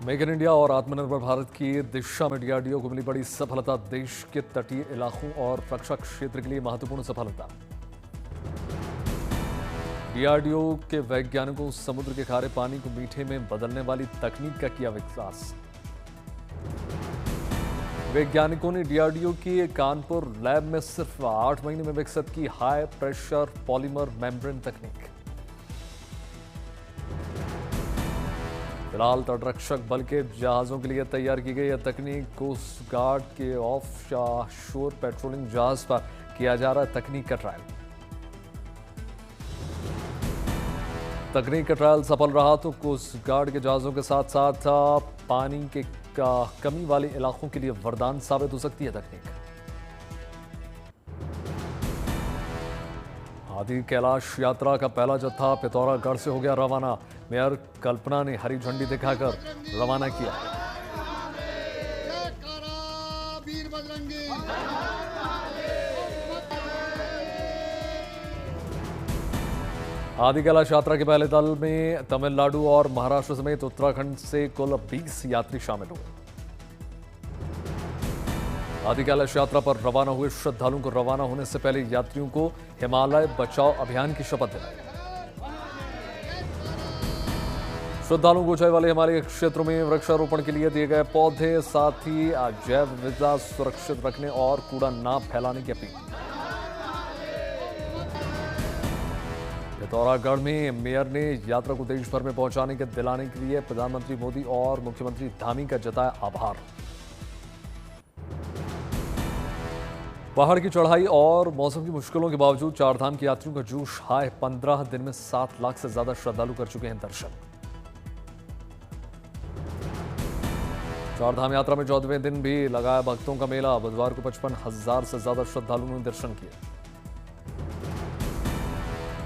Make in India और आत्मनिर्भर भारत की दिशा में डीआरडीओ को मिली बड़ी सफलता। देश के तटीय इलाकों और रक्षा क्षेत्र के लिए महत्वपूर्ण सफलता। डीआरडीओ के वैज्ञानिकों समुद्र के खारे पानी को मीठे में बदलने वाली तकनीक का किया विकास। वैज्ञानिकों ने डीआरडीओ की कानपुर लैब में सिर्फ 8 महीने में विकसित की हाई प्रेशर पॉलीमर मेम्ब्रेन तकनीक। फिलहाल तटरक्षक बल के जहाजों के लिए तैयार की गई यह तकनीक कोस्ट गार्ड के ऑफ शोर पेट्रोलिंग जहाज पर किया जा रहा है तकनीक का ट्रायल। तकनीक का ट्रायल सफल रहा तो कोस्ट गार्ड के जहाजों के साथ साथ पानी के कमी वाले इलाकों के लिए वरदान साबित हो सकती है तकनीक। आदि कैलाश यात्रा का पहला जत्था पिथौरागढ़ से हो गया रवाना। मेयर कल्पना ने हरी झंडी दिखाकर रवाना किया। आदि कैलाश यात्रा के पहले दल में तमिलनाडु और महाराष्ट्र समेत उत्तराखंड से कुल 20 यात्री शामिल हुए। आदि कैलाश यात्रा पर रवाना हुए श्रद्धालुओं को रवाना होने से पहले यात्रियों को हिमालय बचाओ अभियान की शपथ दिलाई। श्रद्धालुओं को ऊंचाई वाले हिमालय क्षेत्रों में वृक्षारोपण के लिए दिए गए पौधे, साथ ही जैव विविधता सुरक्षित रखने और कूड़ा न फैलाने की अपील। पिथौरागढ़ में मेयर ने यात्रा को देश भर में पहुंचाने के दिलाने के लिए प्रधानमंत्री मोदी और मुख्यमंत्री धामी का जताया आभार। पहाड़ की चढ़ाई और मौसम की मुश्किलों के बावजूद चारधाम के यात्रियों का जोश हाई। 15 दिन में 7 लाख से ज्यादा श्रद्धालु कर चुके हैं दर्शन। चारधाम यात्रा में 14वें दिन भी लगाया भक्तों का मेला। बुधवार को 55,000 से ज्यादा श्रद्धालुओं ने दर्शन किए।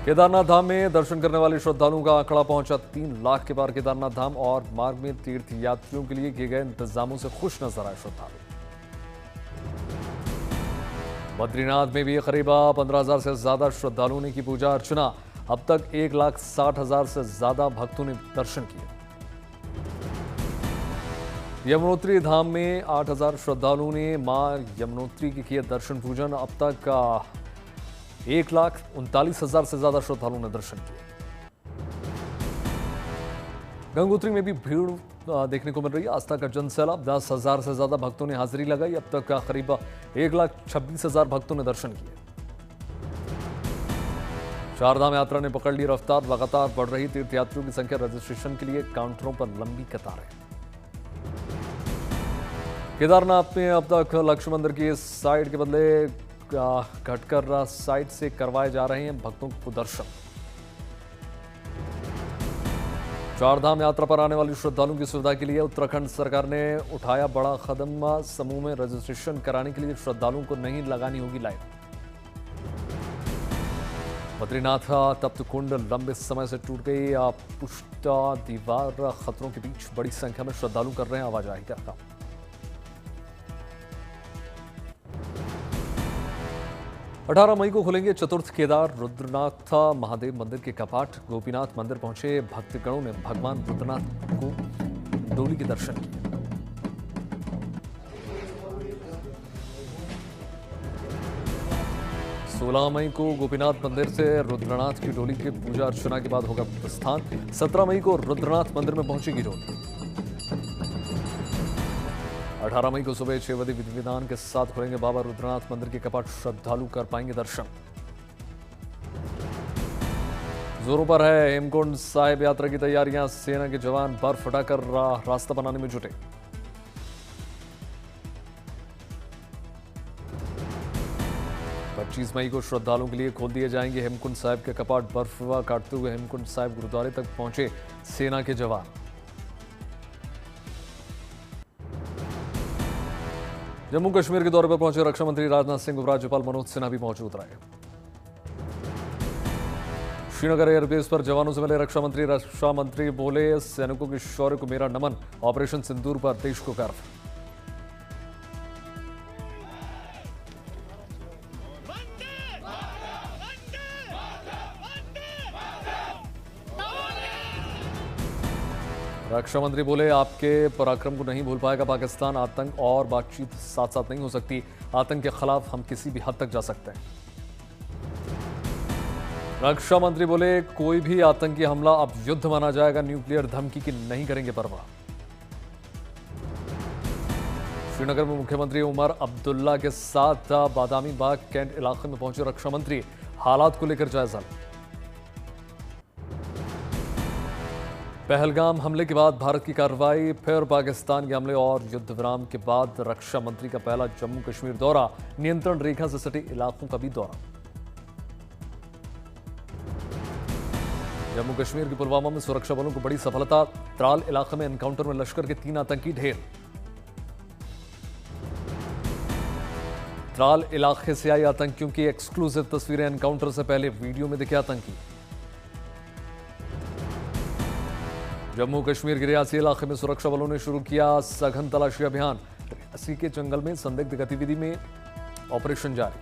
केदारनाथ धाम में दर्शन करने वाले श्रद्धालुओं का आंकड़ा पहुंचा 3 लाख के पार। केदारनाथ धाम और मार्ग में तीर्थ यात्रियों के लिए किए गए इंतजामों से खुश नजर आए श्रद्धालु। बद्रीनाथ में भी करीब 15,000 से ज्यादा श्रद्धालुओं ने की पूजा अर्चना। अब तक 1,60,000 से ज्यादा भक्तों ने दर्शन किए। यमुनोत्री धाम में 8,000 श्रद्धालुओं ने मां यमुनोत्री की किए दर्शन पूजन। अब तक 1,39,000 से ज्यादा श्रद्धालुओं ने दर्शन किए। गंगोत्री में भी भीड़ देखने को मिल रही है। आस्था का जनसैलाब, 10,000 से ज्यादा भक्तों ने हाजिरी लगाई। अब तक करीब 1,26,000 भक्तों ने दर्शन किए। चारधाम यात्रा ने पकड़ ली रफ्तार। लगातार बढ़ रही तीर्थयात्रियों की संख्या। रजिस्ट्रेशन के लिए काउंटरों पर लंबी कतारें। केदारनाथ में अब तक लक्ष्य मंदिर की साइड के बदले घटकर साइड से करवाए जा रहे हैं भक्तों को दर्शन। चारधाम यात्रा पर आने वाले श्रद्धालुओं की सुविधा के लिए उत्तराखंड सरकार ने उठाया बड़ा कदम। समूह में रजिस्ट्रेशन कराने के लिए श्रद्धालुओं को नहीं लगानी होगी लाइन। बद्रीनाथ तप्त कुंड लंबे समय से टूट गई पुष्टा दीवार। खतरों के बीच बड़ी संख्या में श्रद्धालु कर रहे हैं आवाजाही का काम। 18 मई को खुलेंगे चतुर्थ केदार रुद्रनाथ महादेव मंदिर के कपाट। गोपीनाथ मंदिर पहुंचे भक्तगणों ने भगवान रुद्रनाथ को डोली के दर्शन किए। सोलह मई को गोपीनाथ मंदिर से रुद्रनाथ की डोली की पूजा अर्चना के बाद होगा प्रस्थान। 17 मई को रुद्रनाथ मंदिर में पहुंचेगी डोली। 18 मई को सुबह 6 बजे विधि विधान के साथ खुलेंगे बाबा रुद्रनाथ मंदिर के कपाट। श्रद्धालु कर पाएंगे दर्शन। जोरों पर है हेमकुंड साहिब यात्रा की तैयारियां। सेना के जवान बर्फ हटाकर रास्ता बनाने में जुटे। पच्चीस मई को श्रद्धालुओं के लिए खोल दिए जाएंगे हेमकुंड साहिब के कपाट। बर्फ काटते हुए हेमकुंड साहिब गुरुद्वारे तक पहुंचे सेना के जवान। जम्मू कश्मीर के दौरे पर पहुंचे रक्षा मंत्री राजनाथ सिंह, उपराज्यपाल मनोज सिन्हा भी मौजूद रहे। श्रीनगर एयरबेस पर जवानों से मिले रक्षा मंत्री बोले, सैनिकों के शौर्य को मेरा नमन। ऑपरेशन सिंदूर पर देश को गर्व। रक्षा मंत्री बोले, आपके पराक्रम को नहीं भूल पाएगा पाकिस्तान। आतंक और बातचीत साथ साथ नहीं हो सकती। आतंक के खिलाफ हम किसी भी हद तक जा सकते हैं। रक्षा मंत्री बोले, कोई भी आतंकी हमला अब युद्ध माना जाएगा। न्यूक्लियर धमकी की नहीं करेंगे परवाह। श्रीनगर में मुख्यमंत्री उमर अब्दुल्ला के साथ बादामी बाग कैंट इलाके में पहुंचे रक्षा मंत्री। हालात को लेकर जायजा। पहलगाम हमले के बाद भारत की कार्रवाई, फिर पाकिस्तान के हमले और युद्ध विराम के बाद रक्षा मंत्री का पहला जम्मू कश्मीर दौरा। नियंत्रण रेखा से सटे इलाकों का भी दौरा। जम्मू कश्मीर के पुलवामा में सुरक्षा बलों को बड़ी सफलता। त्राल इलाके में एनकाउंटर में लश्कर के 3 आतंकी ढेर। त्राल इलाके से आई आतंकियों की एक्सक्लूसिव तस्वीरें। एनकाउंटर से पहले वीडियो में दिखे आतंकी। जम्मू कश्मीर के रियासी इलाके में सुरक्षा बलों ने शुरू किया सघन तलाशी अभियान। रियासी के जंगल में संदिग्ध गतिविधि में ऑपरेशन जारी।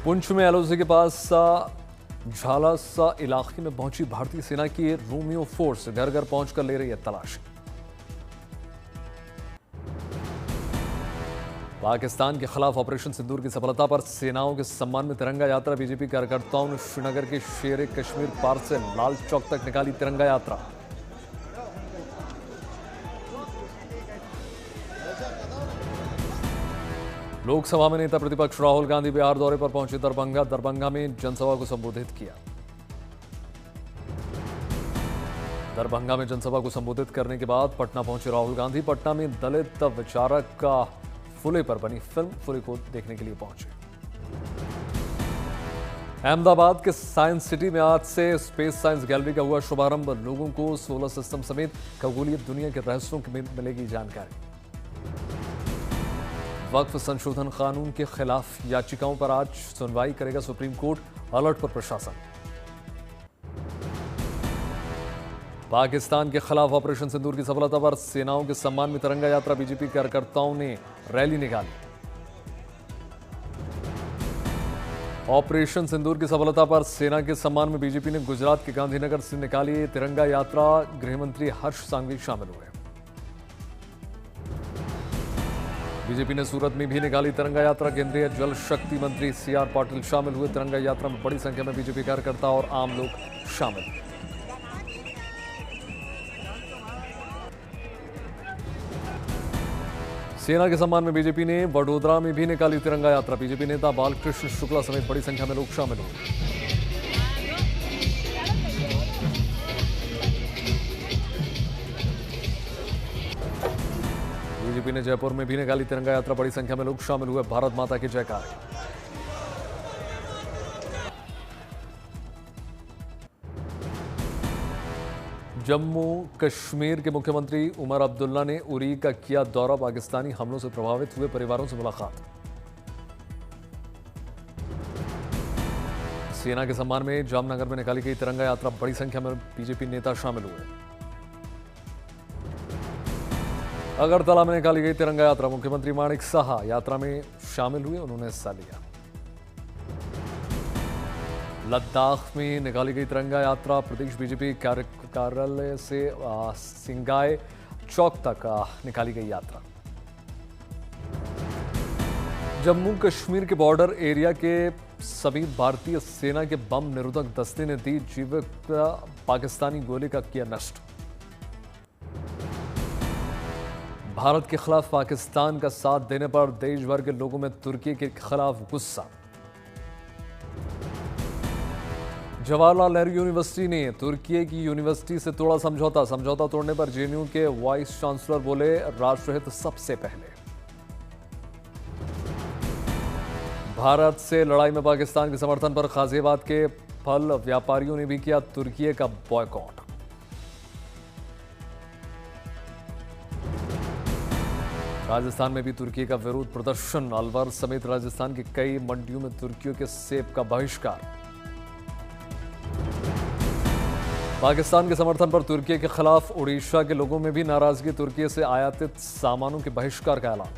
पुंछ में एलओसी के पास झालासा इलाके में पहुंची भारतीय सेना की रोमियो फोर्स। घर घर पहुंचकर ले रही है तलाशी। पाकिस्तान के खिलाफ ऑपरेशन सिंदूर की सफलता पर सेनाओं के सम्मान में तिरंगा यात्रा। बीजेपी कार्यकर्ताओं ने श्रीनगर के शेर कश्मीर पार्क से लाल चौक तक निकाली तिरंगा यात्रा। लोकसभा में नेता प्रतिपक्ष राहुल गांधी बिहार दौरे पर पहुंचे। दरभंगा में जनसभा को संबोधित किया। दरभंगा में जनसभा को संबोधित करने के बाद पटना पहुंचे राहुल गांधी। पटना में दलित विचारक का फुले पर बनी फिल्म फुले को देखने के लिए पहुंचे। अहमदाबाद के साइंस सिटी में आज से स्पेस साइंस गैलरी का हुआ शुभारंभ। लोगों को सोलर सिस्टम समेत खगोलीय दुनिया के रहस्यों की मिलेगी जानकारी। वक्फ संशोधन कानून के खिलाफ याचिकाओं पर आज सुनवाई करेगा सुप्रीम कोर्ट। अलर्ट पर प्रशासन। पाकिस्तान के खिलाफ ऑपरेशन सिंदूर की सफलता पर सेनाओं के सम्मान में तिरंगा यात्रा। बीजेपी कार्यकर्ताओं ने रैली निकाली। ऑपरेशन सिंदूर की सफलता पर सेना के सम्मान में बीजेपी ने गुजरात के गांधीनगर से निकाली तिरंगा यात्रा। गृहमंत्री हर्ष सांघवी शामिल हुए। बीजेपी ने सूरत में भी निकाली तिरंगा यात्रा। केंद्रीय जल शक्ति मंत्री सीआर पाटिल शामिल हुए। तिरंगा यात्रा में बड़ी संख्या में बीजेपी कार्यकर्ता और आम लोग शामिल। सेना के सम्मान में बीजेपी ने वडोदरा में भी निकाली तिरंगा यात्रा। बीजेपी नेता बालकृष्ण शुक्ला समेत बड़ी संख्या में लोग शामिल हुए। बीजेपी ने जयपुर में भी निकाली तिरंगा यात्रा। बड़ी संख्या में लोग शामिल हुए। भारत माता की जयकार। जम्मू कश्मीर के मुख्यमंत्री उमर अब्दुल्ला ने उरी का किया दौरा। पाकिस्तानी हमलों से प्रभावित हुए परिवारों से मुलाकात। सेना के सम्मान में जामनगर में निकाली गई तिरंगा यात्रा। बड़ी संख्या में बीजेपी नेता शामिल हुए। अगरतला में निकाली गई तिरंगा यात्रा। मुख्यमंत्री माणिक साहा यात्रा में शामिल हुए। उन्होंने हिस्सा लिया। लद्दाख में निकाली गई तिरंगा यात्रा। प्रदेश बीजेपी कार्यालय से सिंगाई चौक तक निकाली गई यात्रा। जम्मू कश्मीर के बॉर्डर एरिया के समीप भारतीय सेना के बम निरोधक दस्ते ने दी जीवित पाकिस्तानी गोले का किया नष्ट। भारत के खिलाफ पाकिस्तान का साथ देने पर देश भर के लोगों में तुर्की के खिलाफ गुस्सा। जवाहरलाल नेहरू यूनिवर्सिटी ने तुर्की की यूनिवर्सिटी से तोड़ा समझौता। समझौता तोड़ने पर जेएनयू के वाइस चांसलर बोले, राष्ट्रहित सबसे पहले। भारत से लड़ाई में पाकिस्तान के समर्थन पर गाजियाबाद के फल व्यापारियों ने भी किया तुर्की का बॉयकॉट। राजस्थान में भी तुर्की का विरोध प्रदर्शन। अलवर समेत राजस्थान की कई मंडियों में तुर्कियों के सेब का बहिष्कार। पाकिस्तान के समर्थन पर तुर्की के खिलाफ उड़ीसा के लोगों में भी नाराजगी। तुर्की से आयातित सामानों के बहिष्कार का ऐलान।